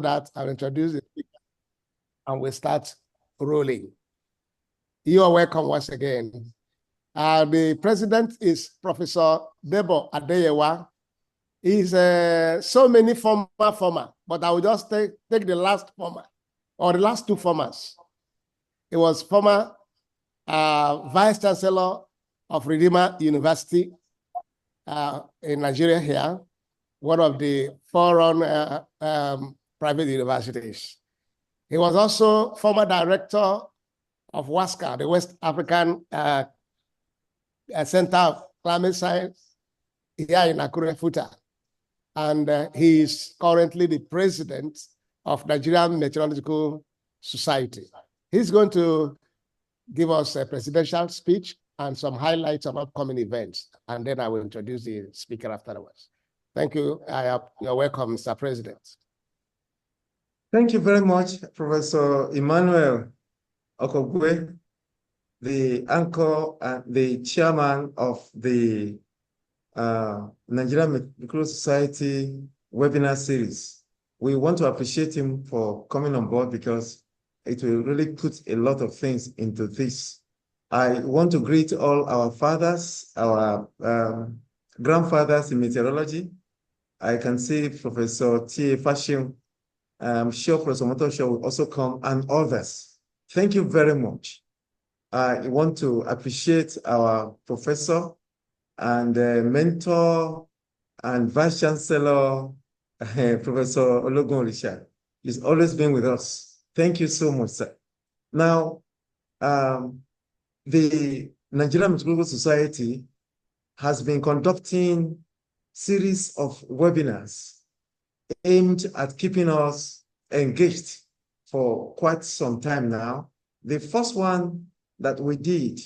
that, I'll introduce the speaker and we'll start rolling. You are welcome once again. The president is Professor Debo Adeyewa. He's so many former, but I will just take the last former, or the last two formers. He was former Vice-Chancellor of Redeemer University in Nigeria here, one of the foreign private universities. He was also former director of WASCA, the West African Center of Climate Science here in Akure Futa. And he is currently the president of Nigerian Meteorological Society. He's going to give us a presidential speech and some highlights of upcoming events. And then I will introduce the speaker afterwards. Thank you. You're welcome, Mr. President. Thank you very much, Professor Emmanuel Okogwe, the anchor and the chairman of the Nigerian Meteorological Society webinar series. We want to appreciate him for coming on board because it will really put a lot of things into this. I want to greet all our fathers, our grandfathers in meteorology. I can see Professor T. Fashion. I'm sure Professor Motosho will also come, and others. Thank you very much. I want to appreciate our professor and mentor and Vice-Chancellor, Professor Ologunorisa. He's always been with us. Thank you so much, sir. Now, the Nigerian Meteorological Society has been conducting series of webinars aimed at keeping us engaged for quite some time now. The first one that we did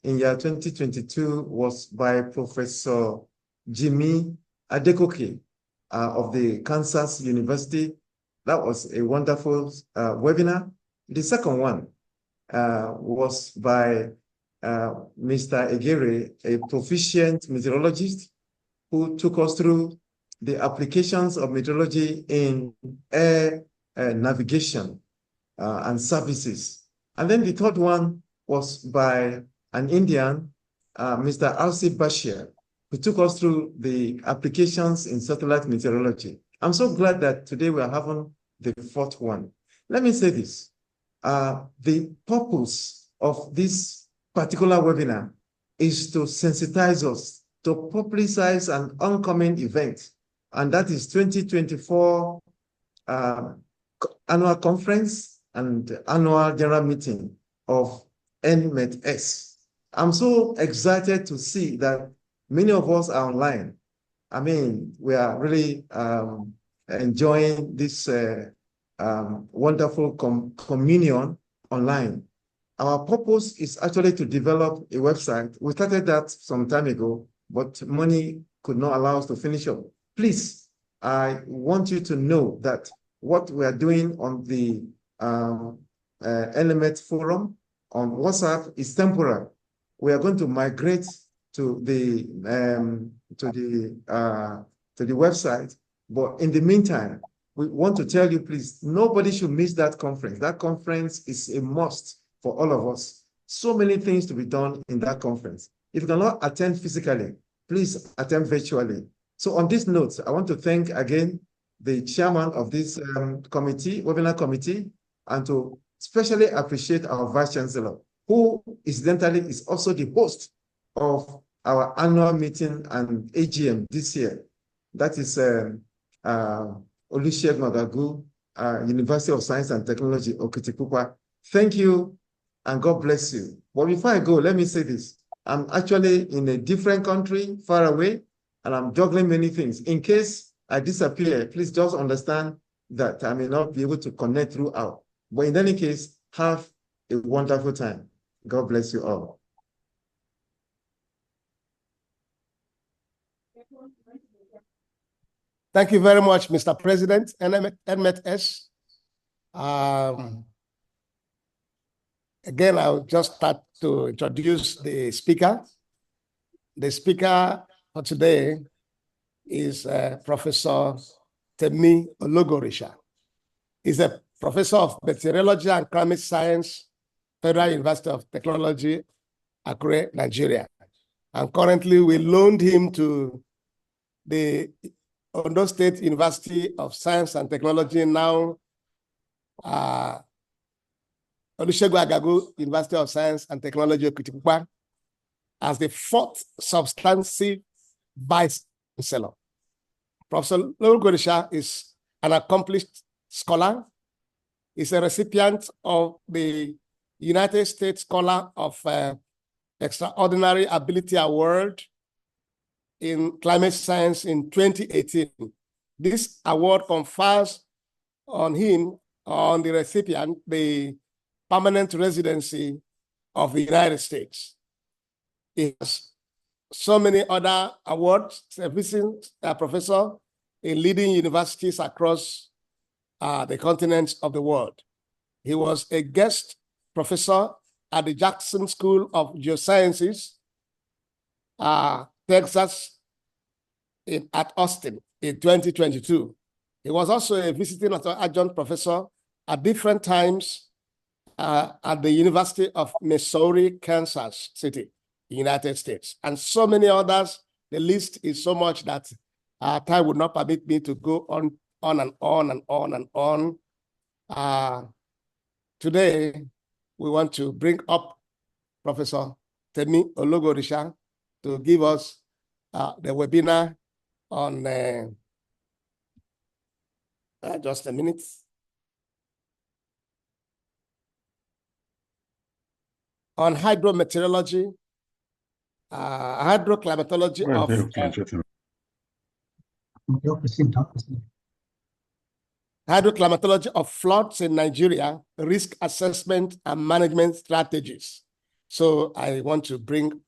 in year 2022 was by Professor Jimmy Adekoke of the Kansas University. That was a wonderful webinar. The second one was by Mr. Egere, a proficient meteorologist who took us through the applications of meteorology in air navigation and services. And then the third one was by an Indian, Mr. R.C. Bashir, who took us through the applications in satellite meteorology. I'm so glad that today we are having the fourth one. Let me say this. The purpose of this particular webinar is to sensitize us to publicize an oncoming event, and that is 2024 annual conference and annual general meeting of NMET-S. I'm so excited to see that many of us are online. I mean, we are really enjoying this wonderful communion online. Our purpose is actually to develop a website. We started that some time ago, but money could not allow us to finish up. Please, I want you to know that what we are doing on the NMET forum on WhatsApp is temporary. We are going to migrate to the website, but in the meantime, we want to tell you, please, nobody should miss that conference. That conference is a must for all of us. So many things to be done in that conference. If you cannot attend physically, please attend virtually. So on this note, I want to thank again the chairman of this webinar committee, and to especially appreciate our Vice-Chancellor, who incidentally is also the host of our annual meeting and AGM this year. That is Olusegun Agagu, University of Science and Technology, Okitipupa. Thank you, and God bless you. But before I go, let me say this. I'm actually in a different country, far away, and I'm juggling many things. In case I disappear, please just understand that I may not be able to connect throughout. But in any case, have a wonderful time. God bless you all. Thank you very much, Mr. President, NMET-S. Again, I'll just start to introduce the speaker. The speaker for today is Professor Temi Ologunorisa. He's a professor of meteorology and climate science, Federal University of Technology, Akure, Nigeria. And currently we loaned him to the Ondo State University of Science and Technology, now Olusegun Agagu University of Science and Technology, Okitipupa, as the 4th substantive Vice-Chancellor. Professor Ologunorisa is an accomplished scholar. He's a recipient of the United States Scholar of Extraordinary Ability Award in Climate Science in 2018. This award confers on him, on the recipient, the permanent residency of the United States. He has so many other awards, a visiting professor in leading universities across the continents of the world. He was a guest professor at the Jackson School of Geosciences, Texas, at Austin in 2022. He was also a visiting adjunct professor at different times at the University of Missouri, Kansas City, United States, and so many others. The list is so much that time would not permit me to go on and on and on and on. Today, we want to bring up Professor Temi Ologunorisa to give us the webinar on, just a minute. On hydrometeorology, hydroclimatology hydroclimatology of floods in Nigeria, risk assessment and management strategies. So I want to bring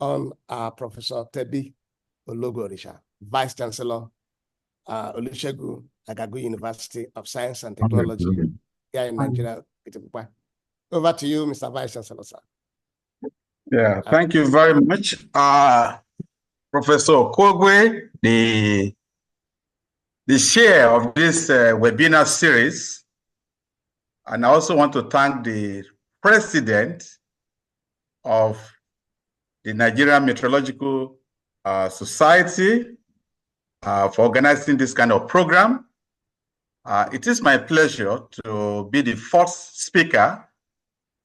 on Professor Temi Ologunorisa, Vice-Chancellor, Olusegun, Agagu University of Science and Technology here in Nigeria. Over to you, Mr. Vice-Chancellor, sir. Yeah, thank you very much. Professor Kogwe, the chair of this webinar series. And I also want to thank the president of the Nigerian Meteorological Society for organizing this kind of program. It is my pleasure to be the first speaker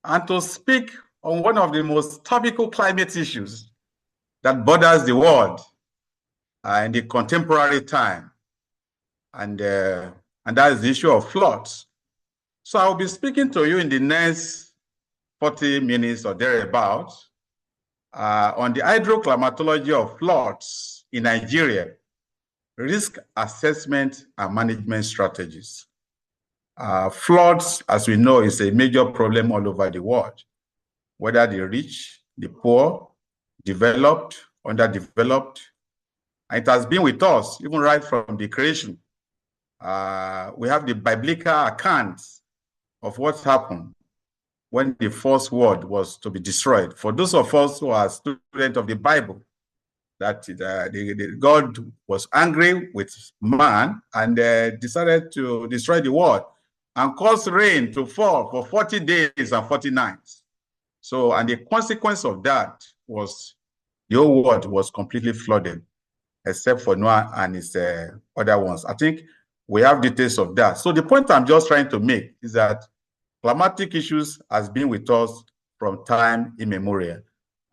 and to speak on one of the most topical climate issues that borders the world in the contemporary time. And that is the issue of floods. So I'll be speaking to you in the next 40 minutes or thereabouts on the hydroclimatology of floods in Nigeria, risk assessment and management strategies. Floods, as we know, is a major problem all over the world, whether the rich, the poor, developed, underdeveloped. It has been with us even right from the creation. We have the biblical accounts of what happened when the first world was to be destroyed. For those of us who are students of the Bible, that God was angry with man and decided to destroy the world and cause rain to fall for 40 days and 40 nights. So, and the consequence of that was the whole world was completely flooded, except for Noah and his other ones. I think we have details of that. So the point I'm just trying to make is that climatic issues has been with us from time immemorial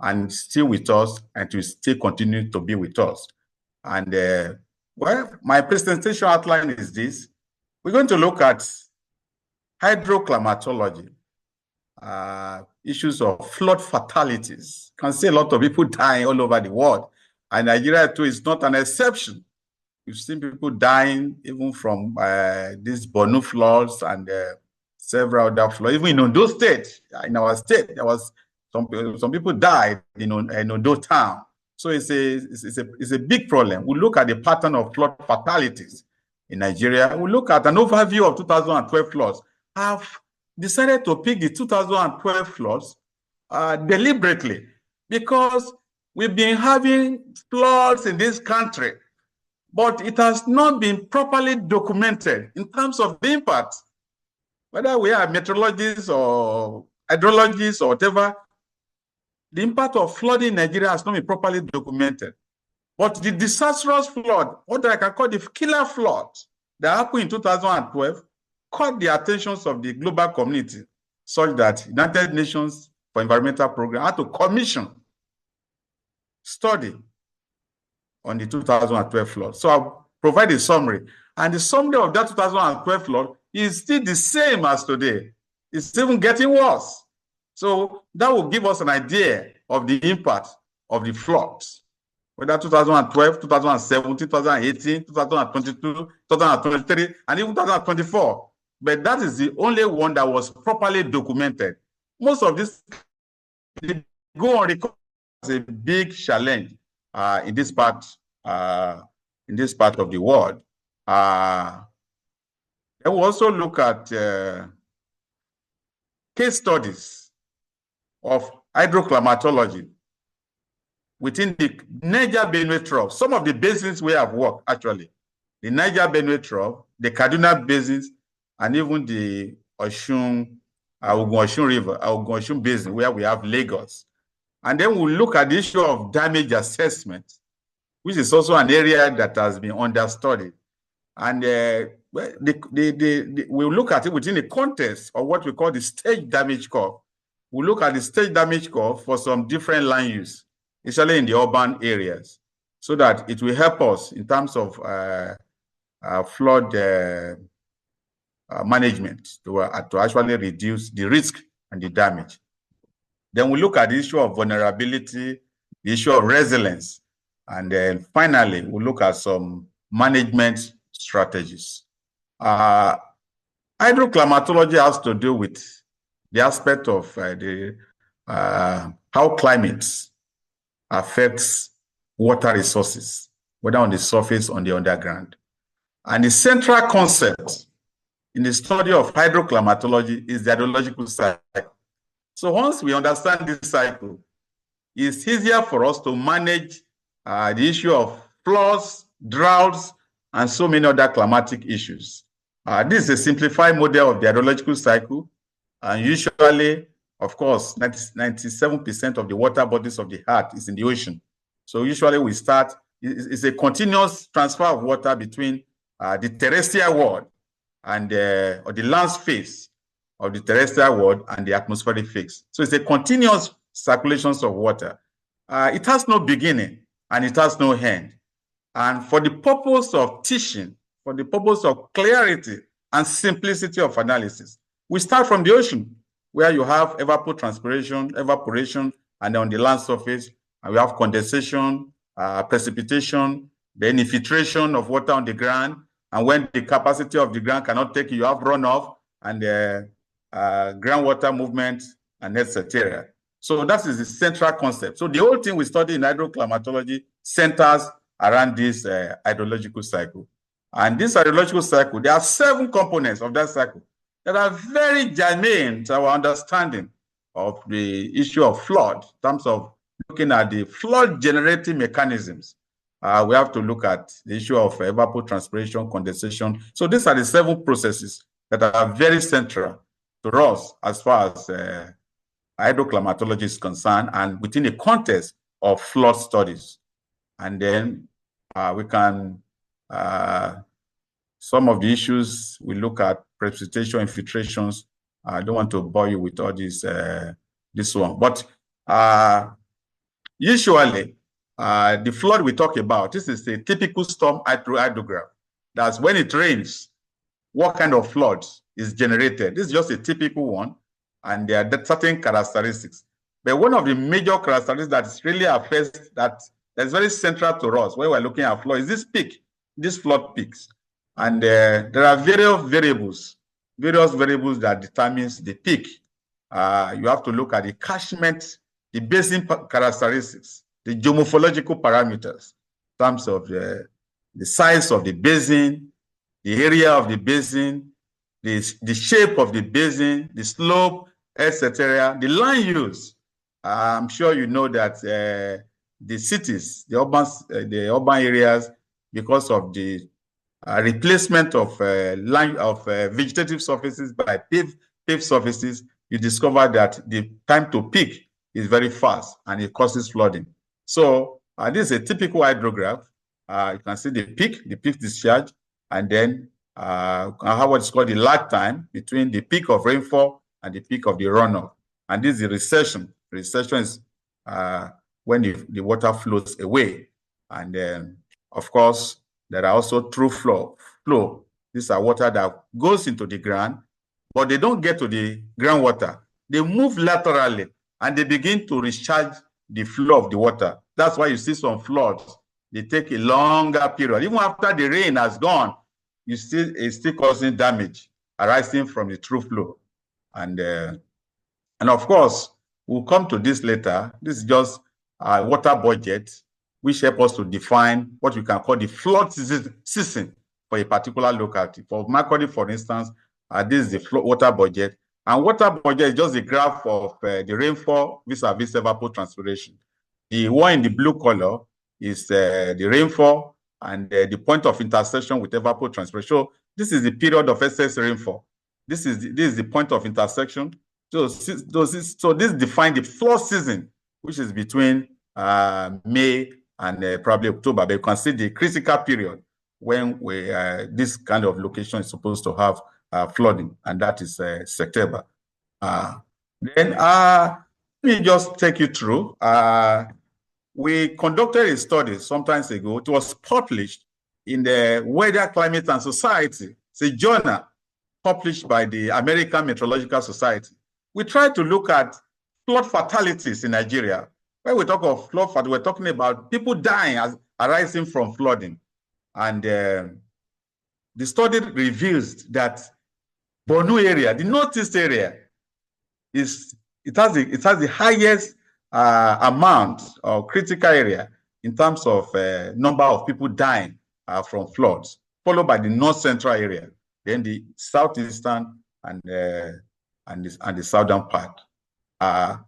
and still with us and will still continue to be with us. And well, my presentation outline is this. We're going to look at hydroclimatology, issues of flood fatalities. You can see a lot of people dying all over the world. And Nigeria too is not an exception. We've seen people dying even from these Borno floods and several other floods. Even in Ondo State, in our state, there was some people died in Ondo town. So it's a big problem. We look at the pattern of flood fatalities in Nigeria. We look at an overview of 2012 floods. I've decided to pick the 2012 floods deliberately because we've been having floods in this country but it has not been properly documented in terms of the impact. Whether we are meteorologists or hydrologists or whatever, the impact of flooding in Nigeria has not been properly documented. But the disastrous flood, what I can call the killer flood that happened in 2012, caught the attentions of the global community, such that United Nations for Environmental Program had to commission study on the 2012 flood. So I'll provide a summary. And the summary of that 2012 flood is still the same as today. It's even getting worse. So that will give us an idea of the impact of the floods, whether 2012, 2017, 2018, 2022, 2023, and even 2024. But that is the only one that was properly documented. Most of this go on record as a big challenge in this part of the world. And we also look at case studies of hydroclimatology within the Niger-Benue Trough. Some of the basins we have worked, actually. The Niger-Benue Trough, the Kaduna basins, and even the Ogun-Osun River, Ogun-Osun Basin, where we have Lagos. And then we'll look at the issue of damage assessment, which is also an area that has been understudied. And we'll look at it within the context of what we call the stage damage curve. We'll look at the stage damage curve for some different land use, especially in the urban areas, so that it will help us in terms of flood management to actually reduce the risk and the damage. Then we look at the issue of vulnerability, the issue of resilience, and then finally, we'll look at some management strategies. Hydroclimatology has to do with the aspect of how climate affects water resources, whether on the surface or on the underground. And the central concept in the study of hydroclimatology is the hydrological cycle. So once we understand this cycle, it's easier for us to manage the issue of floods, droughts, and so many other climatic issues. This is a simplified model of the hydrological cycle. And usually, of course, 97% of the water bodies of the earth is in the ocean. So usually we start, it's a continuous transfer of water between the terrestrial world and or the land phase of the terrestrial world and the atmospheric phase. So it's a continuous circulation of water. It has no beginning and it has no end. And for the purpose of teaching, for the purpose of clarity and simplicity of analysis, we start from the ocean, where you have evapotranspiration, evaporation, and on the land surface, and we have condensation, precipitation, then infiltration of water on the ground, and when the capacity of the ground cannot take it, you have runoff and groundwater movement, and etc. So that is the central concept. So the whole thing we study in hydroclimatology centers around this hydrological cycle. And this hydrological cycle, there are 7 components of that cycle that are very germane to our understanding of the issue of flood, in terms of looking at the flood generating mechanisms. We have to look at the issue of evapotranspiration, condensation. So these are the 7 processes that are very central to us as far as hydroclimatology is concerned, and within the context of flood studies. And then we can, some of the issues we look at, precipitation, infiltrations. I don't want to bore you with all this one, but usually the flood we talk about, this is a typical storm hydrogram. That's when it rains, what kind of flood is generated. This is just a typical one, and there are certain characteristics. But one of the major characteristics that really affects, that's very central to us when we're looking at flood, is this peak, these flood peaks. And there are various variables that determines the peak. You have to look at the catchment, the basin characteristics, the geomorphological parameters, in terms of the size of the basin, the area of the basin, the shape of the basin, the slope, etc. The land use. I'm sure you know that the cities, the urban areas, because of the replacement of vegetative surfaces by paved surfaces, you discover that the time to peak is very fast and it causes flooding. So this is a typical hydrograph. You can see the peak discharge, and then what is called the lag time between the peak of rainfall and the peak of the runoff. And this is the recession. Recession is when the water flows away. And then, of course, there are also true flow. These are water that goes into the ground, but they don't get to the groundwater. They move laterally, and they begin to recharge the flow of the water. That's why you see some floods. They take a longer period. Even after the rain has gone, it's still causing damage arising from the true flow. And of course, we'll come to this later. This is just a water budget, which helps us to define what we can call the flood season for a particular locality. For Makurdi, for instance, this is the water budget. And water budget is just a graph of the rainfall vis-a-vis evapotranspiration. The one in the blue color is the rainfall and the point of intersection with evapotranspiration. So this is the period of excess rainfall. This is the point of intersection. So this defines the flood season, which is between May and probably October. But you can see the critical period when this kind of location is supposed to have flooding, and that is September. Then let me just take you through. We conducted a study some time ago. It was published in the Weather, Climate, and Society. It's a journal published by the American Meteorological Society. We tried to look at flood fatalities in Nigeria. When we talk of flood fatality, we're talking about people dying arising from flooding. And the study reveals that Borno area, the northeast area, it has the highest amount or critical area in terms of number of people dying from floods, followed by the north central area, then the southeastern and the southern part. The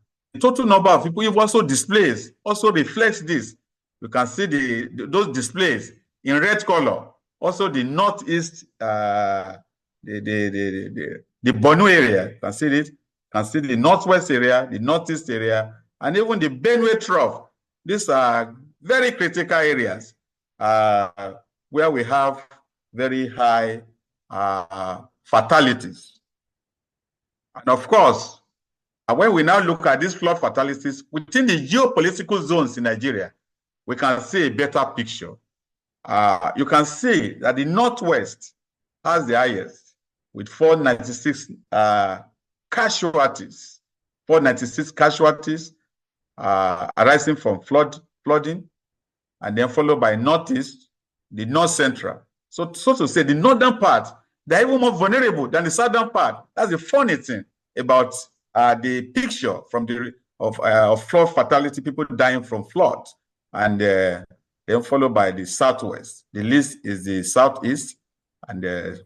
total number of people also reflects this. You can see those displays in red color. Also the northeast, the Borno area, you can see it. You can see the northwest area, the northeast area, and even the Benue Trough. These are very critical areas where we have very high fatalities. And of course, when we now look at these flood fatalities within the geopolitical zones in Nigeria, we can see a better picture. You can see that the Northwest has the highest with 496 casualties. 496 casualties arising from flooding, and then followed by Northeast, the North Central. So to say, the northern part, they're even more vulnerable than the southern part. That's the funny thing about the picture from of flood fatality, people dying from floods, and then followed by the Southwest. The least is the Southeast and the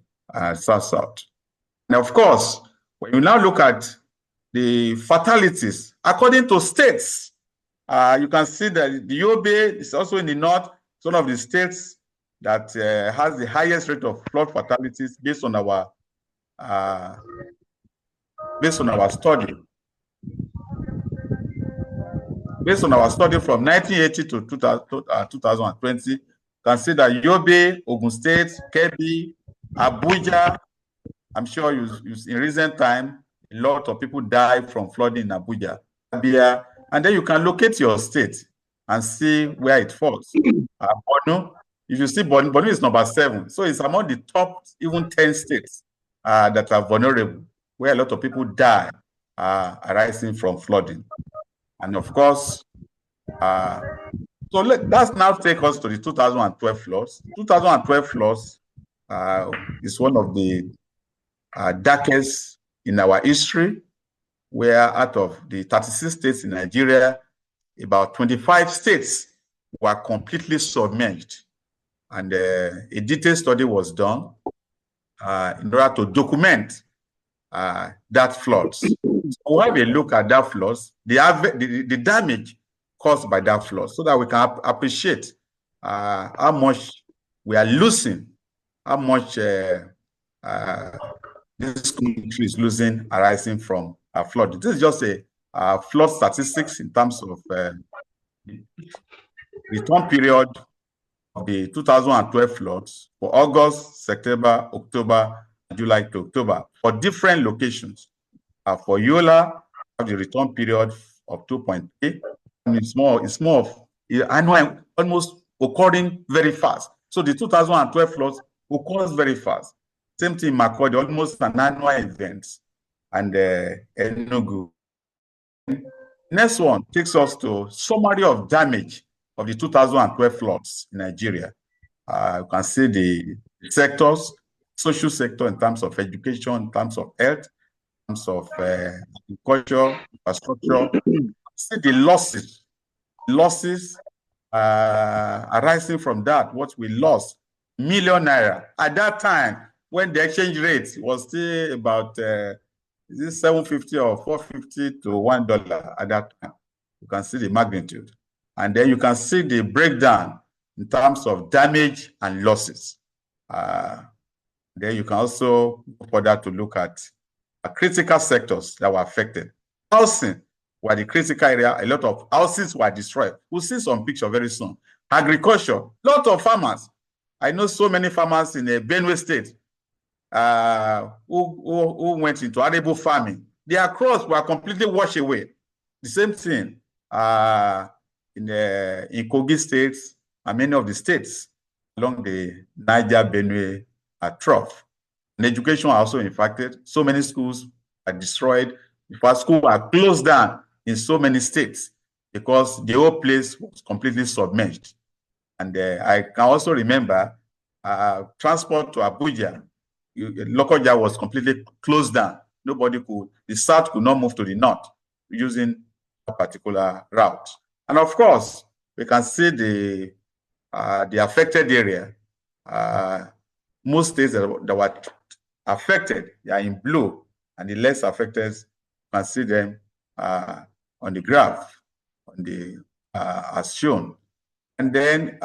South-South. Now, of course, when you now look at the fatalities, according to states, you can see that the Yobe is also in the north. It's one of the states that has the highest rate of flood fatalities based on our study. Based on our study from 1980 to 2020, you can see that Yobe, Ogun State, Kebbi, Abuja, I'm sure in recent time, a lot of people died from flooding in Abuja. And then you can locate your state and see where it falls. Borno, if you see Borno is number 7. So it's among the top even 10 states that are vulnerable, where a lot of people die arising from flooding. And of course, so let's now take us to the 2012 floods. 2012 floods is one of the darkest in our history, where out of the 36 states in Nigeria, about 25 states were completely submerged. And a detailed study was done in order to document that floods. So we'll have a look at that floods, the damage caused by that flood, so that we can appreciate how much we are losing, how much this country is losing arising from a flood. This is just a flood statistics in terms of return period of the 2012 floods for August, September, October, July to October for different locations. For Yola, the return period of 2.8, and it's more of annual, almost occurring very fast. So the 2012 floods occurs very fast. Same thing in Makurdi, almost an annual event, and Enugu. Next one takes us to summary of damage of the 2012 floods in Nigeria. You can see the sectors, social sector in terms of education, in terms of health, in terms of agriculture, infrastructure. See the losses arising from that, what we lost, million naira. At that time, when the exchange rate was still about 750 or 450 to $1 at that time, you can see the magnitude. And then you can see the breakdown in terms of damage and losses. Then you can also further to look at critical sectors that were affected. Housing were the critical area. A lot of houses were destroyed. We'll see some picture very soon. Agriculture, a lot of farmers. I know so many farmers in the Benue State who went into arable farming. Their crops were completely washed away. The same thing in Kogi states and many of the states along the Niger-Benue trough. And education are also impacted. So many schools are destroyed. In fact, schools are closed down in so many states because the whole place was completely submerged. And I can also remember transport to Abuja. Lokoja was completely closed down. Nobody could, the south could not move to the north using a particular route. And of course, we can see the affected area. Most states that were affected, they are in blue, and the less affected, you can see them on the graph, as shown. And then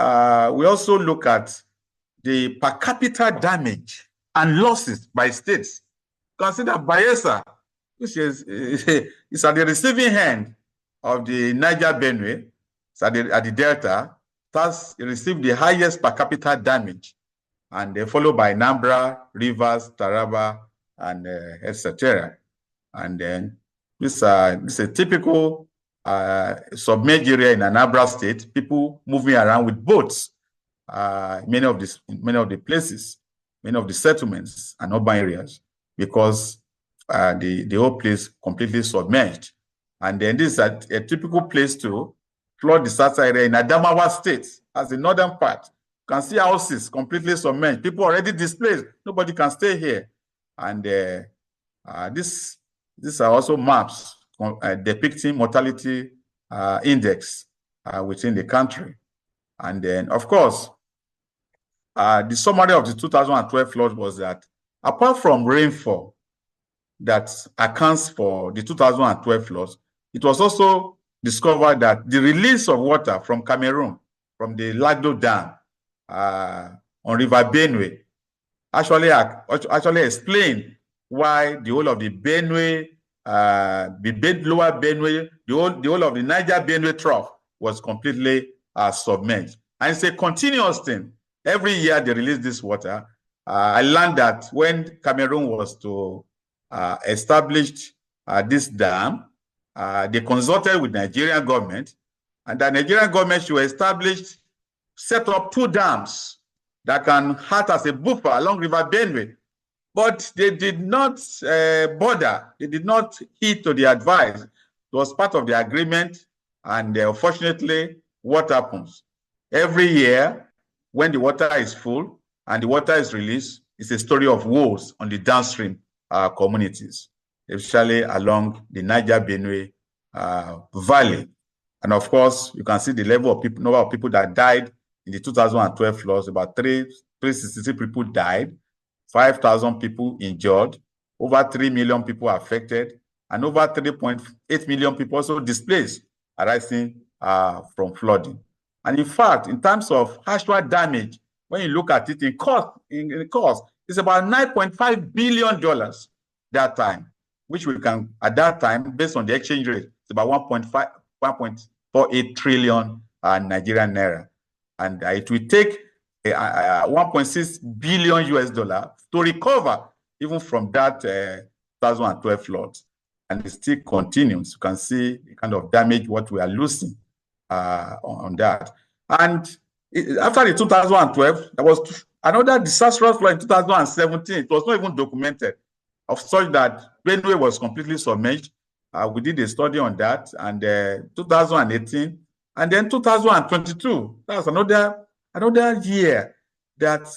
we also look at the per capita damage and losses by states. Consider Bayelsa, which is at the receiving end of the Niger-Benue, at the Delta, thus received the highest per capita damage, and followed by Nambra, Rivers, Taraba, and etc. And then this is a typical submerged area in Anambra State. People moving around with boats. Many of the places, many of the settlements and urban areas, because the whole place completely submerged. And then this is a typical place to flood disaster area in Adamawa State, as the northern part. You can see houses completely submerged. People already displaced. Nobody can stay here. And these are also maps depicting mortality index within the country. And then, of course, the summary of the 2012 flood was that apart from rainfall that accounts for the 2012 floods, it was also discovered that the release of water from Cameroon, from the Lagdo Dam on River Benue, actually explained why the whole of the Benue, the lower Benue, the whole of the Niger-Benue trough was completely submerged. And it's a continuous thing. Every year they release this water. I learned that when Cameroon was to establish this dam, they consulted with Nigerian government, and the Nigerian government should set up 2 dams that can act as a buffer along River Benue. But they did not bother. They did not heed to the advice. It was part of the agreement, and unfortunately, what happens? Every year, when the water is full and the water is released, it's a story of woes on the downstream communities, especially along the Niger-Benue Valley. And of course, you can see the level of people, number of people that died in the 2012 floods. About 363 people died, 5,000 people injured, over 3 million people affected, and over 3.8 million people also displaced arising from flooding. And in fact, in terms of actual damage when you look at it in cost, it's about $9.5 billion that time, which we can, at that time, based on the exchange rate, it's about 1.48 trillion Nigerian naira. And it will take 1.6 billion US dollar to recover even from that 2012 flood. And it still continues. You can see the kind of damage what we are losing on that. And after the 2012, there was another disastrous flood in 2017. It was not even documented, of such that Benue was completely submerged. We did a study on that, and 2018, and then 2022. That's another year that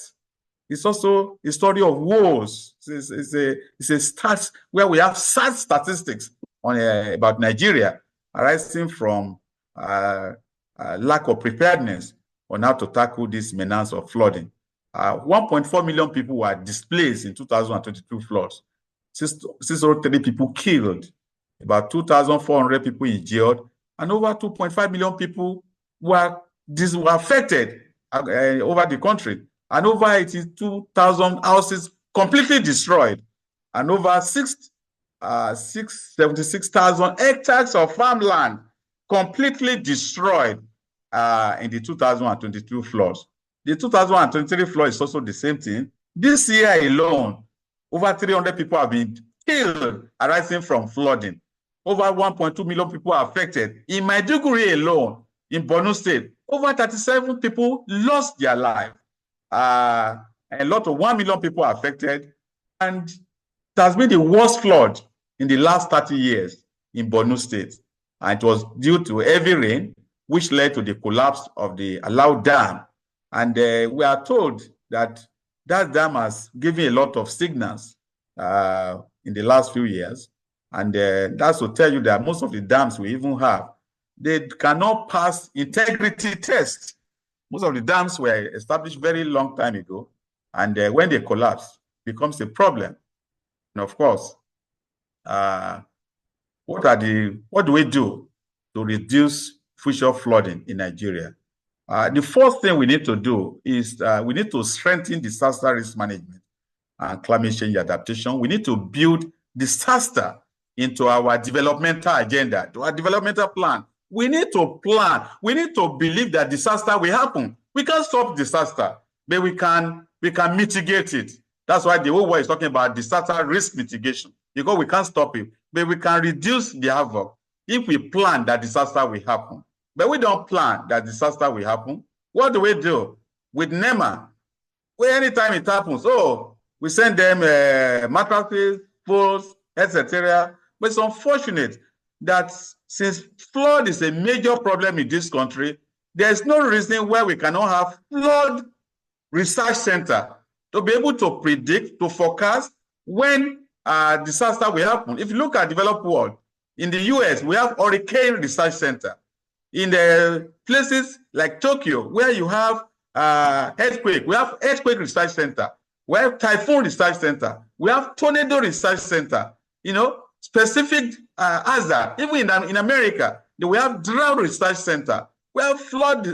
is also a story of woes. It's a stats where we have sad statistics on about Nigeria arising from lack of preparedness on how to tackle this menace of flooding. 1.4 million people were displaced in 2022 floods. 603 people killed, about 2,400 people injured, and over 2.5 million people were affected over the country, and over 82,000 houses completely destroyed, and over 76,000 hectares of farmland completely destroyed in the 2022 floods. The 2023 flood is also the same thing. This year alone, over 300 people have been killed arising from flooding. Over 1.2 million people are affected. In Maiduguri alone, in Borno State, over 37 people lost their life. A lot of 1 million people are affected. And it has been the worst flood in the last 30 years in Borno State. And it was due to heavy rain, which led to the collapse of the Alau Dam. And we are told that that dam has given a lot of signals in the last few years. And that's to tell you that most of the dams we even have, they cannot pass integrity tests. Most of the dams were established very long time ago. And when they collapse, it becomes a problem. And of course, what do we do to reduce future flooding in Nigeria? The first thing we need to do is we need to strengthen disaster risk management and climate change adaptation. We need to build disaster into our developmental agenda, to our developmental plan. We need to plan. We need to believe that disaster will happen. We can't stop disaster, but we can mitigate it. That's why the whole world is talking about disaster risk mitigation, because we can't stop it, but we can reduce the havoc if we plan that disaster will happen. But we don't plan that disaster will happen. What do we do? With NEMA, where anytime it happens, we send them mattresses, poles, etc. But it's unfortunate that since flood is a major problem in this country, there's no reason why we cannot have flood research center to be able to predict, to forecast when disaster will happen. If you look at developed world, in the US, we have hurricane research center. In the places like Tokyo, where you have earthquake, we have earthquake research center. We have typhoon research center. We have tornado research center. You know, specific hazard. Even in America, we have drought research center. We have flood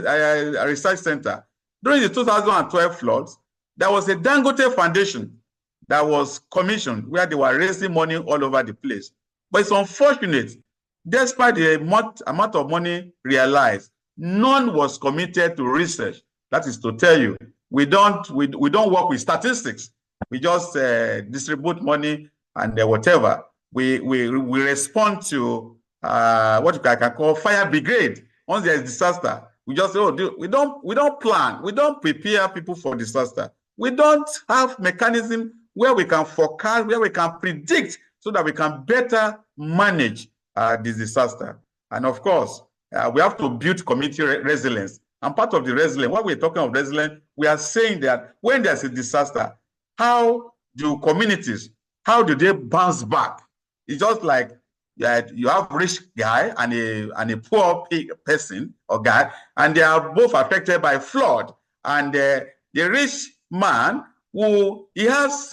research center. During the 2012 floods, there was a Dangote Foundation that was commissioned where they were raising money all over the place. But it's unfortunate, despite the amount of money realized, none was committed to research. That is to tell you, we don't work with statistics. We just distribute money and whatever. We respond to what I can call fire brigade. Once there is disaster, we just say, we don't plan, we don't prepare people for disaster. We don't have mechanism where we can forecast, where we can predict, so that we can better manage this disaster. And of course, we have to build community resilience. And part of the resilience, when we're talking of resilience, we are saying that when there's a disaster, how do communities, how do they bounce back? It's just like you have a rich guy and a poor person or guy, and they are both affected by flood. And the rich man, he has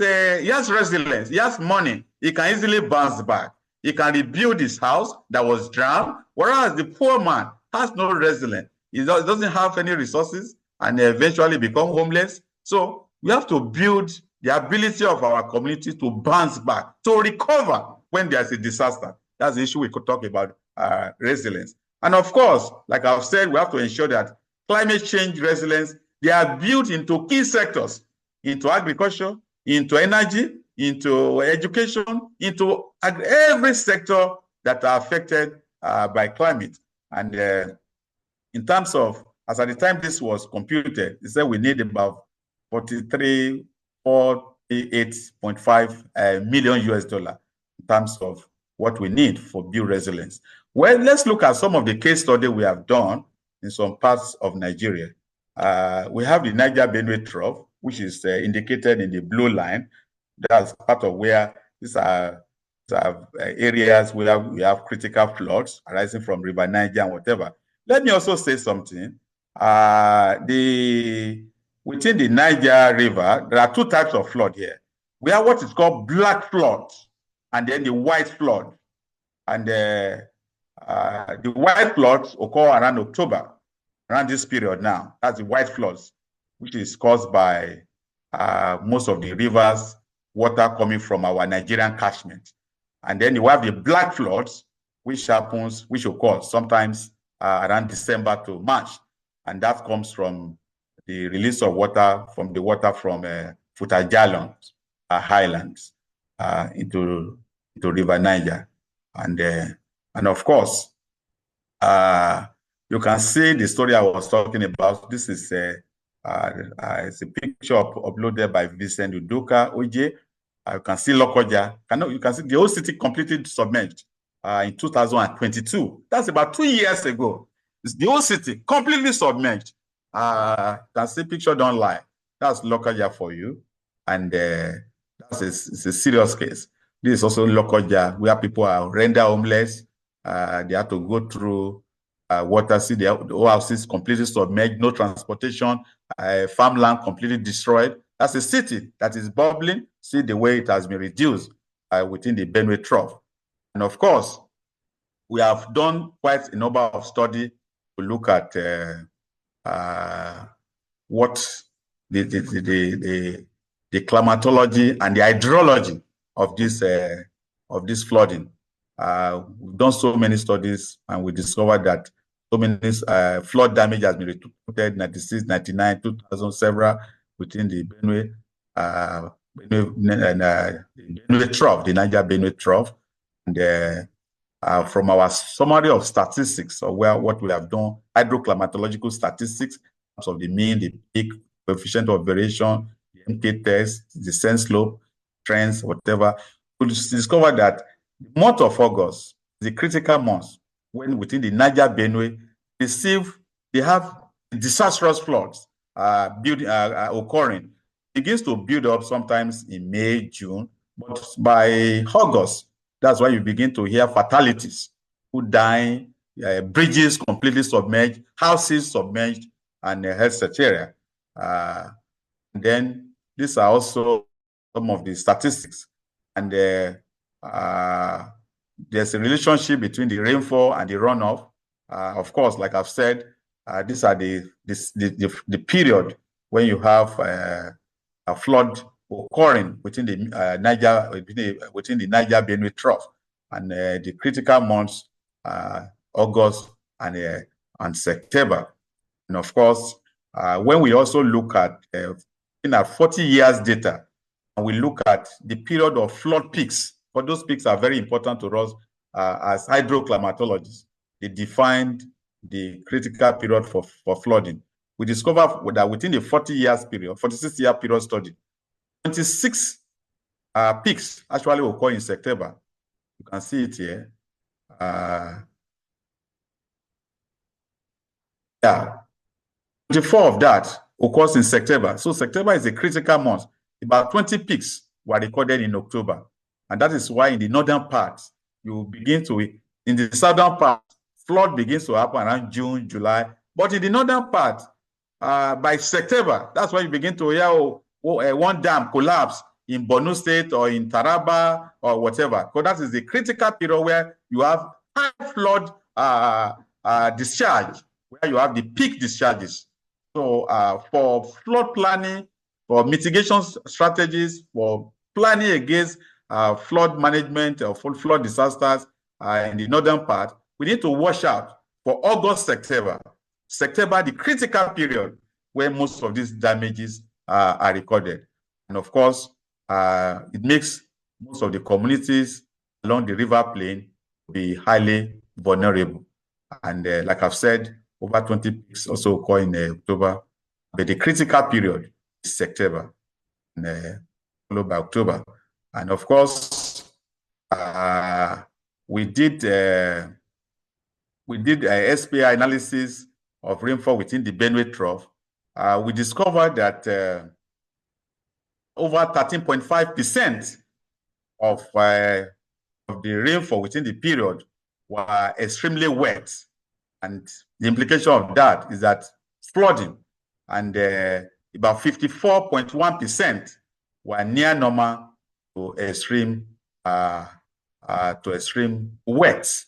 resilience, he has money, he can easily bounce back. He can rebuild his house that was drowned, whereas the poor man has no resilience. He doesn't have any resources, and eventually become homeless. So we have to build the ability of our community to bounce back, to recover when there's a disaster. That's the issue we could talk about, resilience. And of course, like I've said, we have to ensure that climate change resilience, they are built into key sectors, into agriculture, into energy, into education, into every sector that are affected by climate. And in terms of, as at the time this was computed, they said we need about 48.5 million US dollar in terms of what we need for build resilience. Well, let's look at some of the case study we have done in some parts of Nigeria. We have the Niger Benue Trough, which is indicated in the blue line. That's part of where these are areas where we have critical floods arising from River Niger and whatever. Let me also say something. Within the Niger River, there are two types of flood here. We have what is called black flood, and then the white flood. And the white floods occur around October, around this period now. That's the white floods, which is caused by most of the rivers, water coming from our Nigerian catchment. And then you have the black floods, which occurs sometimes around December to March. And that comes from the release of water from Futajalon highlands into River Niger. And of course, you can see the story I was talking about. This is it's a picture uploaded by Vincent Udoka Oje. You can see Lokoja. You can see the whole city completely submerged in 2022. That's about 2 years ago. It's the whole city completely submerged. You can see picture don't lie. That's Lokoja for you. And it's a serious case. This is also Lokoja, where people are rendered homeless. They have to go through water, see the whole houses completely submerged, no transportation, farmland completely destroyed. That's a city that is bubbling. See the way it has been reduced within the Benue Trough. And of course, we have done quite a number of studies to look at what the climatology and the hydrology of this flooding. We've done so many studies, and we discovered that so many flood damage has been reported 96, 99, 2000, several within the Benue Trough, the Niger Benue Trough. And from our summary of statistics, or what we have done, hydroclimatological statistics, in terms of the mean, the peak, coefficient of variation, the MK test, the descent slope, trends, whatever, we discover that the month of August, the critical month, when within the Niger Benue, they have disastrous floods occurring. It begins to build up sometimes in May, June, but by August, that's why you begin to hear fatalities, people dying, bridges completely submerged, houses submerged, and etc. And then these are also some of the statistics. And there's a relationship between the rainfall and the runoff. Of course, like I've said, these are the period when you have a flood occurring within the Niger Benue Trough, and the critical months, August and September. And of course, when we also look at 40 years data, and we look at the period of flood peaks, but those peaks are very important to us as hydroclimatologists. They defined the critical period for flooding. We discovered that within the 40 years period, 46-year period study, 26 peaks actually occur in September. You can see it here. Yeah, 24 of that occurs in September. So September is a critical month. About 20 peaks were recorded in October. And that is why in the northern part, you begin to, in the southern part, flood begins to happen around June, July. But in the northern part, by September, that's why you begin to hear one dam collapse in Borno State or in Taraba or whatever. So that is the critical period where you have high flood discharge, where you have the peak discharges. So for flood planning, for mitigation strategies, for planning against flood management or flood disasters in the northern part, we need to watch out for August, September. September, the critical period where most of these damages are recorded. And of course, it makes most of the communities along the river plain be highly vulnerable. And like I've said, over 20 peaks also occur in October, but the critical period is September, and, followed by October. And of course, we did SPI analysis of rainfall within the Benue Trough. We discovered that over 13.5% of the rainfall within the period were extremely wet. And the implication of that is that flooding, and about 54.1% were near normal to extreme wet.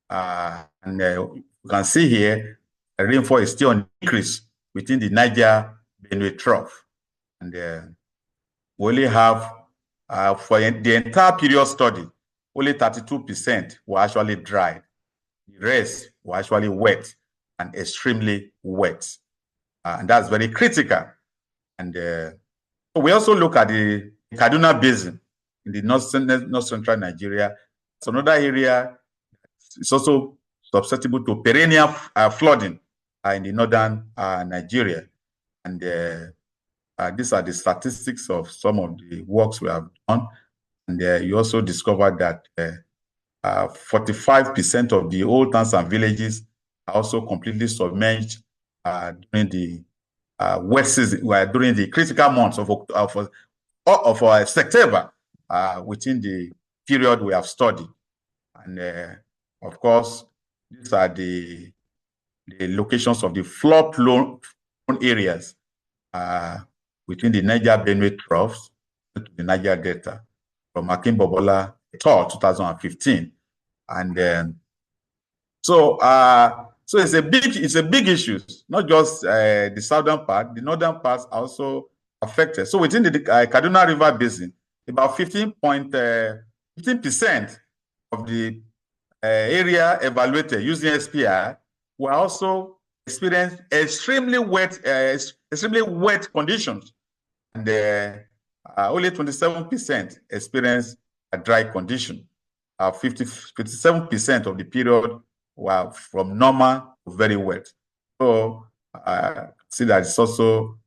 And you can see here, rainfall is still on increase within the Niger-Benue Trough. And we only have, for the entire period study, only 32% were actually dried. The rest were actually wet and extremely wet. And that's very critical. And we also look at the Kaduna Basin in the north central Nigeria. It's another area. It's also susceptible to perennial flooding in the northern Nigeria. And these are the statistics of some of the works we have done. And you also discovered that 45% of the old towns and villages are also completely submerged during the wet season, during the critical months of September, within the period we have studied. And of course, these are the locations of the flood-prone areas within the Niger-Benue troughs to the Niger Delta, from Akinbobola et al. 2015. And so it's a big issue, not just the southern part. The northern parts are also affected. So within the Kaduna River Basin, about 15% of the area evaluated using SPI will also experience extremely wet conditions, and only 27% experience a dry condition. 57% of the period were from normal to very wet. So see that it's also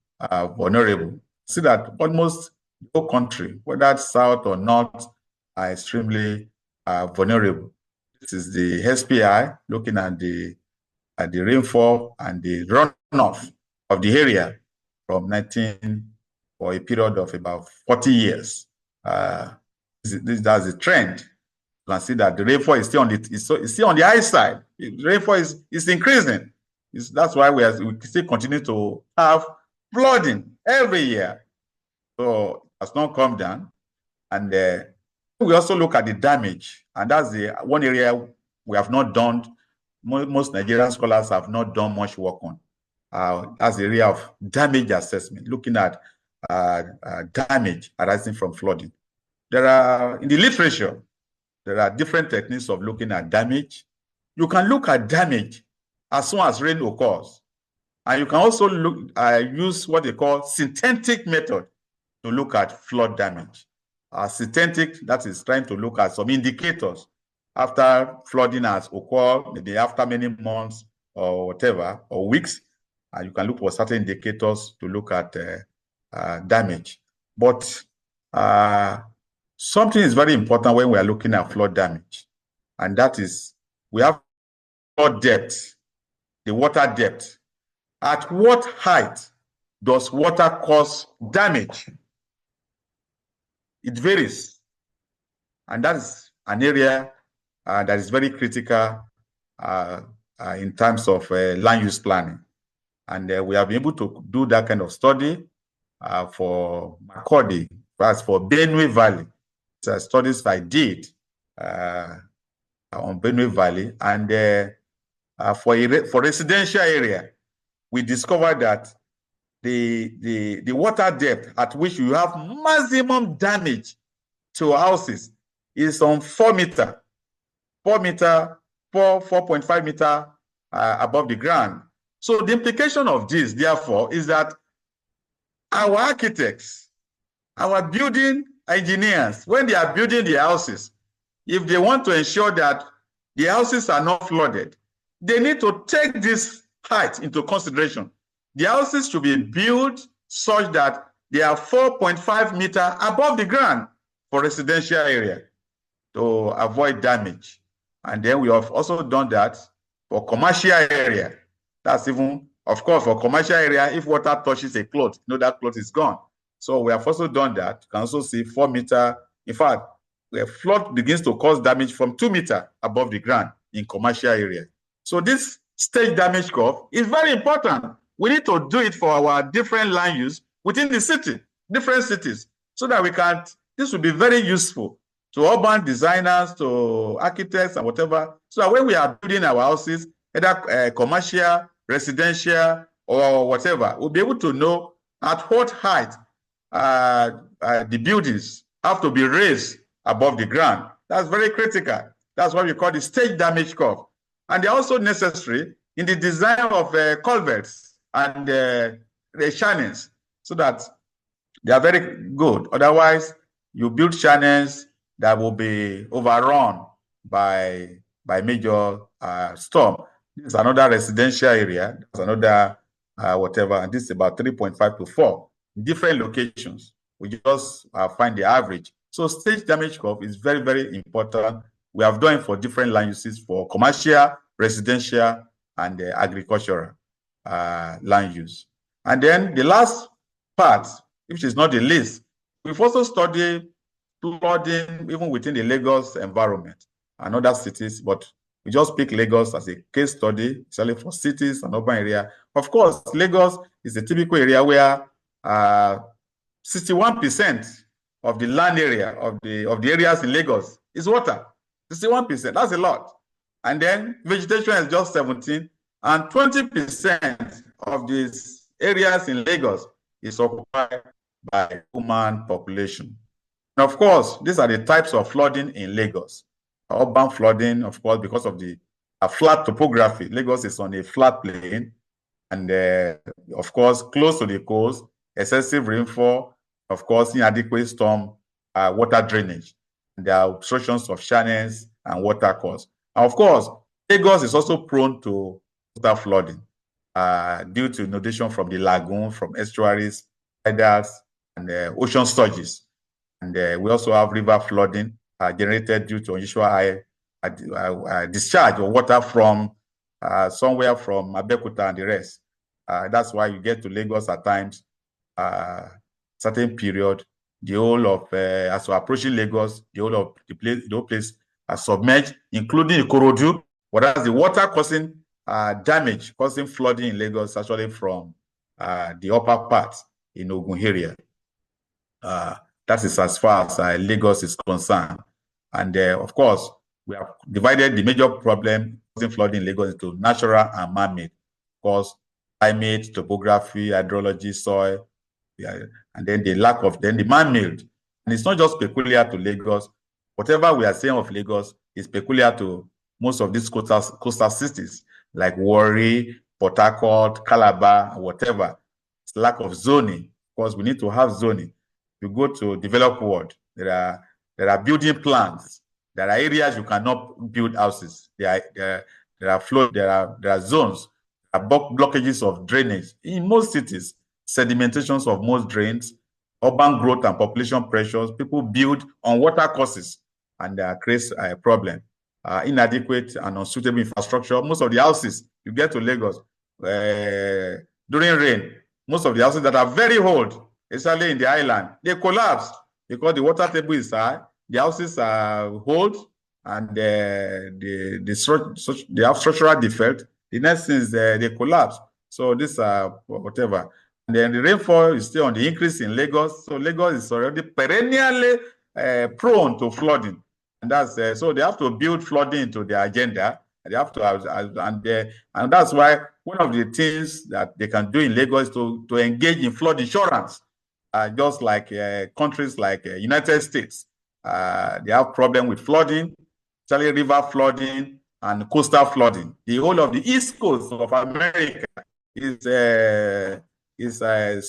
vulnerable. See that almost the whole country, whether it's south or north, are extremely vulnerable. This is the SPI looking at the rainfall and the runoff of the area from 19 for a period of about 40 years. That's the trend. You can see that the rainfall is still on the high side. The rainfall is increasing. That's why we still continue to have flooding every year. So it has not come down. And we also look at the damage, and that's the one area we have not done. Most Nigerian scholars have not done much work on. That's the area of damage assessment, looking at damage arising from flooding. In the literature, there are different techniques of looking at damage. You can look at damage as soon as rain occurs. And you can also use what they call synthetic method to look at flood damage. Synthetic, that is trying to look at some indicators after flooding has occurred, maybe after many months or whatever, or weeks. You can look for certain indicators to look at damage. But something is very important when we are looking at flood damage, and that is we have flood depth, the water depth. At what height does water cause damage? It varies, and that is an area that is very critical in terms of land use planning. And we have been able to do that kind of study for Makurdi, as for Benue Valley. Studies I did on Benue Valley, and for residential area, we discovered that the water depth at which you have maximum damage to houses is on 4 meter, 4.5 meter above the ground. So the implication of this, therefore, is that our architects, our building engineers, when they are building the houses, if they want to ensure that the houses are not flooded, they need to take this height into consideration. The houses should be built such that they are 4.5 meters above the ground for residential area to avoid damage. And then we have also done that for commercial area. That's even, of course, for commercial area, if water touches a cloth, you know that cloth is gone. So we have also done that. You can also see 4 meter. In fact, the flood begins to cause damage from 2 meters above the ground in commercial area. So this stage damage curve is very important. We need to do it for our different land use within the city, different cities, so that we can, this will be very useful to urban designers, to architects and whatever, so that when we are building our houses, either commercial, residential, or whatever, we'll be able to know at what height the buildings have to be raised above the ground. That's very critical. That's what we call the stage damage curve. And they're also necessary in the design of culverts and the channels, so that they are very good. Otherwise, you build channels that will be overrun by major storm. This is another residential area. That's another whatever. And this is about 3.5 to 4 different locations. We just find the average. So stage damage curve is very, very important. We have done it for different land uses, for commercial, residential, and agricultural land use. And then the last part, which is not the least, we've also studied flooding even within the Lagos environment and other cities, but we just pick Lagos as a case study, especially for cities and urban area. Of course, Lagos is a typical area where 61% of the land area of the areas in Lagos is water. 61%, that's a lot. And then vegetation is just 17, and 20% of these areas in Lagos is occupied by human population. And of course, these are the types of flooding in Lagos. Urban flooding, of course, because of the flat topography. Lagos is on a flat plain, and of course, close to the coast, excessive rainfall, of course, inadequate storm water drainage. There are obstructions of channels and water course. And of course, Lagos is also prone to water flooding due to inundation from the lagoon, from estuaries, tidals, and ocean surges. And we also have river flooding generated due to unusual high discharge of water from somewhere from Abeokuta and the rest. That's why you get to Lagos at times, certain period, the whole of, as we're approaching Lagos, the whole of the whole place are submerged, including Ikorodu, whereas the water causing damage, causing flooding in Lagos, actually from the upper part in Ogun area. That is as far as Lagos is concerned. And of course, we have divided the major problem causing flooding in Lagos into natural and man-made. Of course, climate, topography, hydrology, soil, and then the lack of, then the man-made. And it's not just peculiar to Lagos. Whatever we are saying of Lagos is peculiar to most of these coastal cities, like Warri, Port Harcourt, Calabar, whatever. It's lack of zoning. Of course, we need to have zoning. You go to developed world, there are building plans. There are areas you cannot build houses. There are zones, there are blockages of drainage. In most cities, sedimentations of most drains, urban growth and population pressures, people build on water courses, and creates a problem. Inadequate and unsuitable infrastructure. Most of the houses, you get to Lagos, during rain, most of the houses that are very old, especially in the island, they collapse because the water table is high, the houses are old, and they have structural defect. The next thing is they collapse. So this whatever. And then the rainfall is still on the increase in Lagos. So Lagos is already perennially prone to flooding. And that's so they have to build flooding into their agenda. They have to have, and that's why one of the things that they can do in Lagos is to engage in flood insurance, just like countries like United States. They have problem with flooding, especially river flooding and coastal flooding. The whole of the East Coast of America is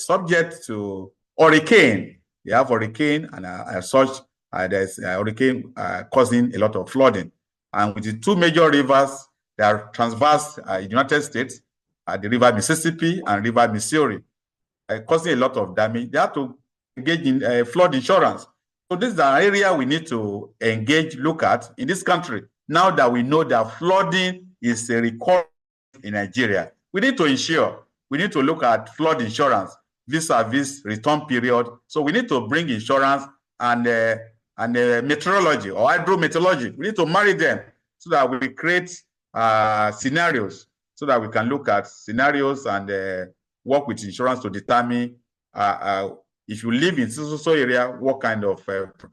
subject to hurricane. They have hurricane, and as such, there's a hurricane causing a lot of flooding. And with the two major rivers that transverse United States, the river Mississippi and river Missouri, causing a lot of damage, they have to engage in flood insurance. So this is an area we need to engage, look at in this country. Now that we know that flooding is a recurrent in Nigeria, we need to ensure, we need to look at flood insurance vis-a-vis return period. So we need to bring insurance and meteorology or hydrometeorology. We need to marry them so that we create scenarios, so that we can look at scenarios and work with insurance to determine if you live in so area, what kind of,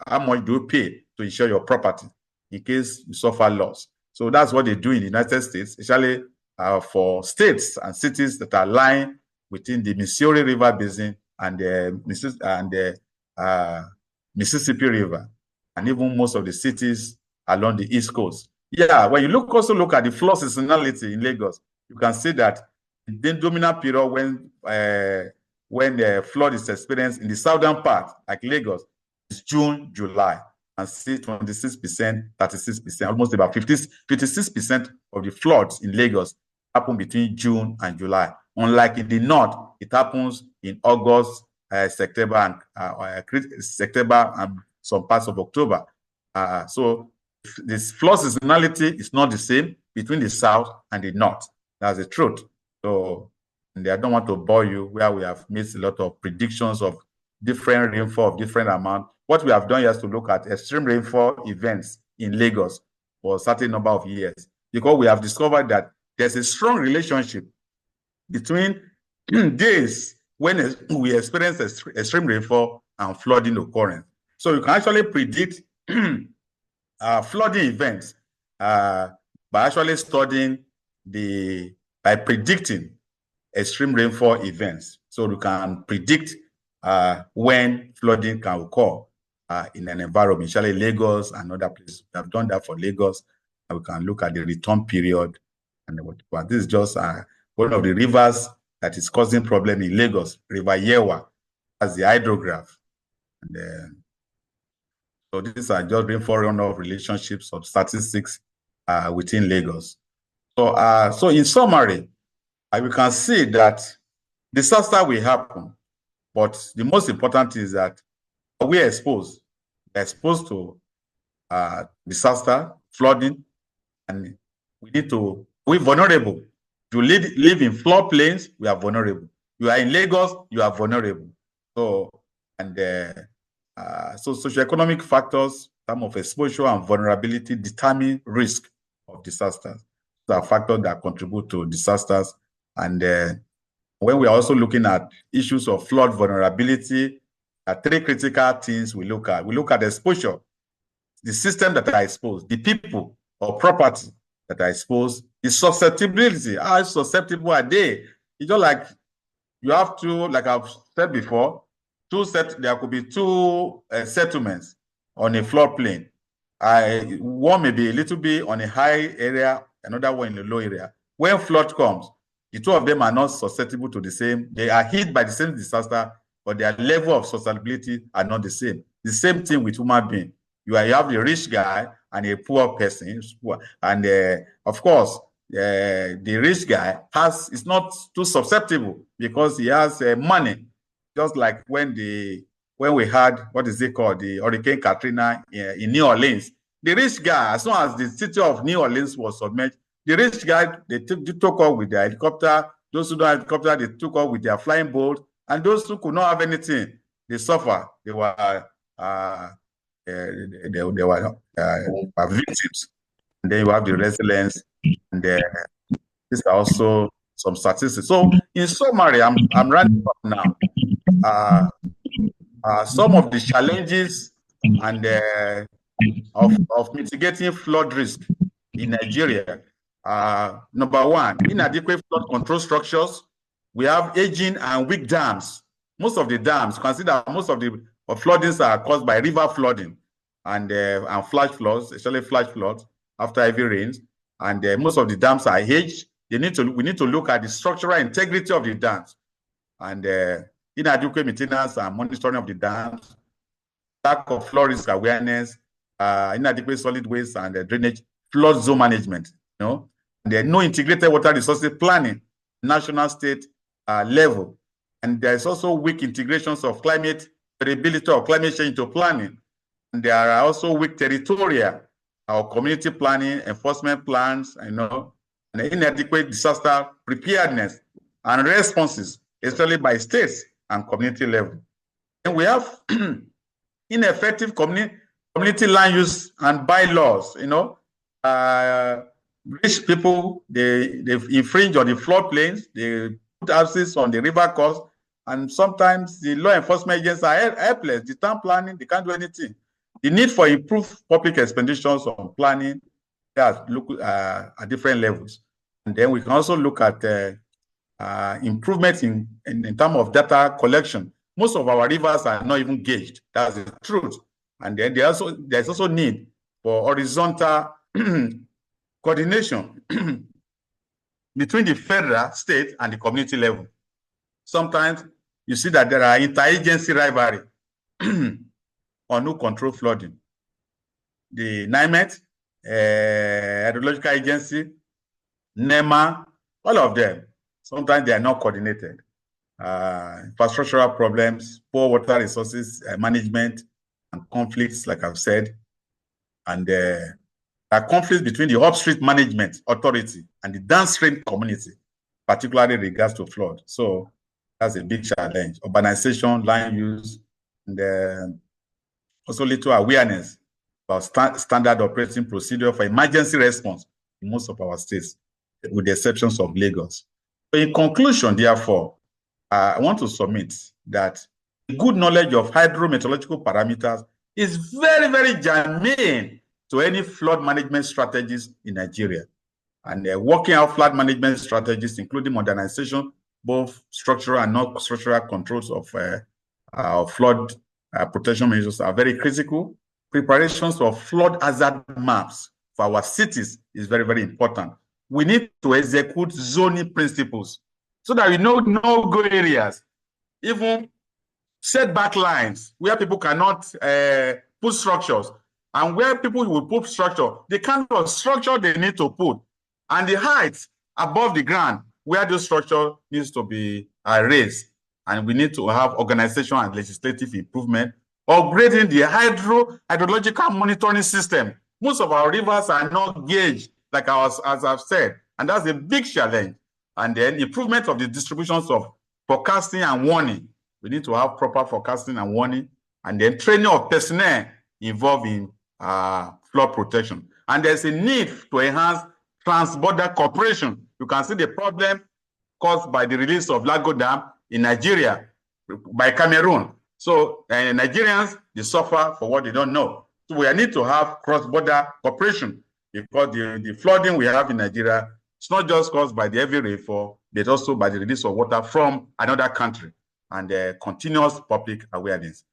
how much do you pay to insure your property in case you suffer loss. So that's what they do in the United States, especially for states and cities that are lying within the Missouri River Basin and the Mississippi River, and even most of the cities along the East Coast. Yeah, when you also look at the flood seasonality in Lagos, you can see that the dominant period when the flood is experienced in the southern part, like Lagos, is June, July, and see 26%, 36%, almost about 56% of the floods in Lagos happen between June and July. Unlike in the north, it happens in August, September, and some parts of October. So this flood seasonality is not the same between the south and the north. That's the truth. So I don't want to bore you where we have made a lot of predictions of different rainfall of different amount. What we have done is to look at extreme rainfall events in Lagos for a certain number of years, because we have discovered that there's a strong relationship between days when we experience extreme rainfall and flooding occurrence. So you can actually predict flooding events by actually studying by predicting extreme rainfall events. So you can predict when flooding can occur in an environment, especially Lagos and other places. We have done that for Lagos, and we can look at the return period. And but this is just one of the rivers that is causing problem in Lagos, River Yewa, as the hydrograph. And so these are just rainfall runoff relationships of statistics within Lagos. So in summary, we can see that disaster will happen, but the most important is that we're exposed to disaster, flooding, and we're vulnerable. If you live in floodplains, we are vulnerable. You are in Lagos, you are vulnerable. So, so socioeconomic factors, terms of exposure and vulnerability, determine risk of disasters. These are factors that contribute to disasters. And when we are also looking at issues of flood vulnerability, three critical things we look at. We look at exposure, the system that are exposed, the people or property that are exposed, the susceptibility, how susceptible are they? It's just like you have to, like I've said before, there could be two settlements on a floodplain. One may be a little bit on a high area, another one in a low area. When flood comes, the two of them are not susceptible to the same. They are hit by the same disaster, but their level of susceptibility are not the same. The same thing with human being. You have a rich guy and a poor person, and of course, the rich guy is not too susceptible because he has money. Just like when we had, what is it called, the Hurricane Katrina in New Orleans. The rich guy, as soon as the city of New Orleans was submerged, the rich guy, they took off with their helicopter. Those who don't have helicopter, they took off with their flying boat. And those who could not have anything, they suffer. They were victims. And then you have the resilience, and these are also some statistics. So in summary, I'm running up now. Some of the challenges and of mitigating flood risk in Nigeria Number one, inadequate flood control structures. We have aging and weak dams. Most of the dams, consider most of the floodings are caused by river flooding and flash floods, especially flash floods after heavy rains. And most of the dams are aged. We need to look at the structural integrity of the dams and inadequate maintenance and monitoring of the dams, lack of flood risk awareness, inadequate solid waste and drainage, flood zone management. And there's no integrated water resources planning, national, state level. And there's also weak integrations of climate variability or climate change into planning. And there are also weak territorial or community planning, enforcement plans, and inadequate disaster preparedness and responses, especially by states and community level. And we have ineffective community land use and bylaws. Rich people, they infringe on the floodplains, they put houses on the river course, and sometimes the law enforcement agents are helpless. The town planning, they can't do anything. The need for improved public expenditures on planning at different levels. And then we can also look at improvements in terms of data collection. Most of our rivers are not even gauged. That's the truth. And then there's also need for horizontal coordination between the federal, state, and the community level. Sometimes you see that there are interagency rivalry on who control flooding. The NIMET, Hydrological Agency, NEMA, all of them, sometimes they are not coordinated. Infrastructural problems, poor water resources management, and conflicts, like I've said. And there are conflicts between the upstream management authority and the downstream community, particularly in regards to flood. So that's a big challenge. Urbanization, land use, and also little awareness about standard operating procedure for emergency response in most of our states, with the exceptions of Lagos. So in conclusion, therefore, I want to submit that good knowledge of hydrometeorological parameters is very, very germane to any flood management strategies in Nigeria. And working out flood management strategies, including modernization, both structural and non-structural controls of flood protection measures are very critical. Preparations for flood hazard maps for our cities is very, very important. We need to execute zoning principles so that we know no-go areas, even setback lines where people cannot put structures, and where people will put structure, the kind of structure they need to put, and the height above the ground where the structure needs to be raised. And we need to have organization and legislative improvement, upgrading the hydrological monitoring system. Most of our rivers are not gauged, like as I've said, and that's a big challenge. And then improvement of the distributions of forecasting and warning. We need to have proper forecasting and warning, and then training of personnel involved in flood protection. And there's a need to enhance trans-border cooperation. You can see the problem caused by the release of Lago Dam in Nigeria by Cameroon. So Nigerians, they suffer for what they don't know. So we need to have cross-border cooperation, because the flooding we have in Nigeria, it's not just caused by the heavy rainfall, but also by the release of water from another country, and continuous public awareness.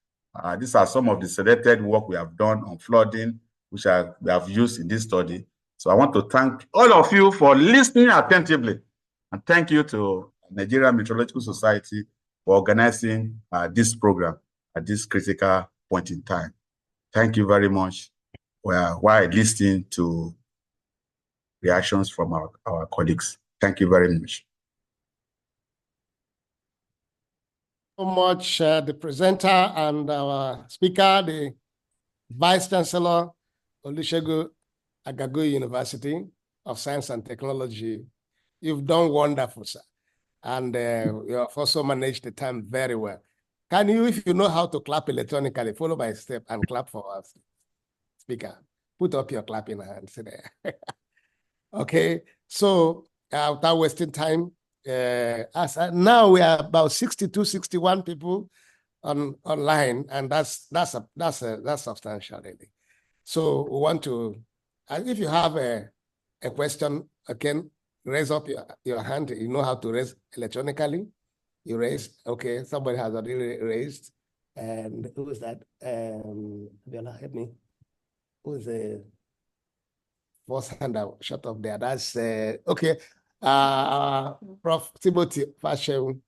These are some of the selected work we have done on flooding, which we have used in this study. So I want to thank all of you for listening attentively, and thank you to Nigeria Meteorological Society for organizing this program at this critical point in time. Thank you very much while listening to reactions from our colleagues. Thank you very much. So much, the presenter and our speaker, the Vice-Chancellor, Olusegun, Agagu University of Science and Technology. You've done wonderful, sir. And you have also managed the time very well. Can you, if you know how to clap electronically, follow by step and clap for us, speaker? Put up your clapping hands there. Okay, so without wasting time, now we are about 62, 61 people online, and that's substantial, really. So we want to, if you have a question Okay, raise up your hand. You know how to raise electronically. You raise, okay, somebody has already raised. And who is that? Bella, help me. Who is the first hand out shut up there? That's okay. Prof. Timothy Fashew.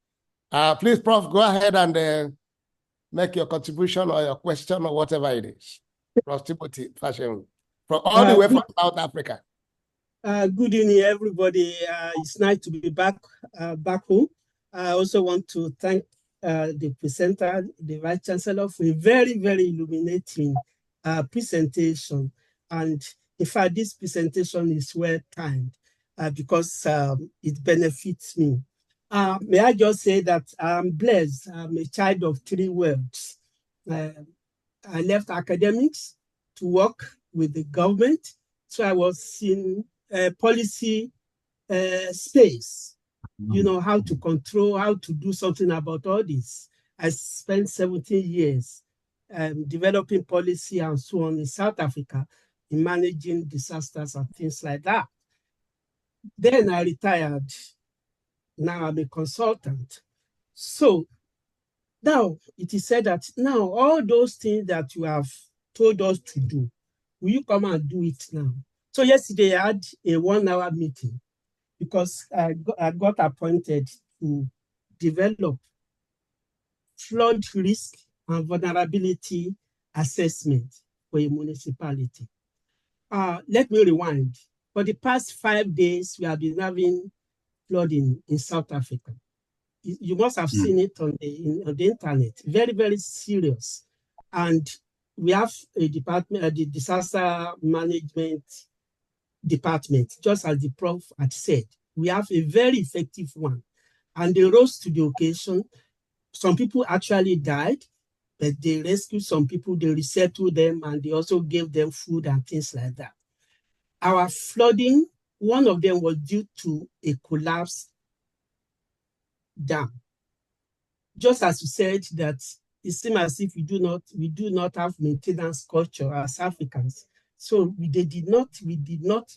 Please, Prof, go ahead and make your contribution or your question or whatever it is. Prof. Timothy Fashew, from all the way from South Africa. Good evening, everybody. It's nice to be back home. I also want to thank the presenter, the Vice-Chancellor, for a very, very illuminating presentation. And in fact, this presentation is well timed because it benefits me. May I just say that I'm blessed. I'm a child of three worlds. I left academics to work with the government. So I was in policy space, you know, how to control, how to do something about all this. I spent 17 years developing policy and so on in South Africa, in managing disasters and things like that. Then I retired. Now I'm a consultant. So now it is said that now all those things that you have told us to do, will you come and do it now? So yesterday I had a 1-hour meeting because I got appointed to develop flood risk and vulnerability assessment for a municipality. Let me rewind. For the past 5 days, we have been having flooding in South Africa. You must have seen it on the internet. Very, very serious. And we have a department, the disaster management department, just as the Prof had said. We have a very effective one. And they rose to the occasion. Some people actually died, but they rescued some people, they resettled them, and they also gave them food and things like that. Our flooding, one of them was due to a collapsed dam. Just as you said that it seems as if we do not have maintenance culture as Africans. So we did not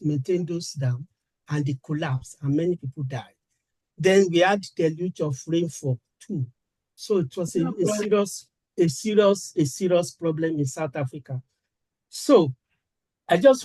maintain those dams, and they collapsed and many people died. Then we had deluge of rainfall too. So it was a serious problem in South Africa. So I just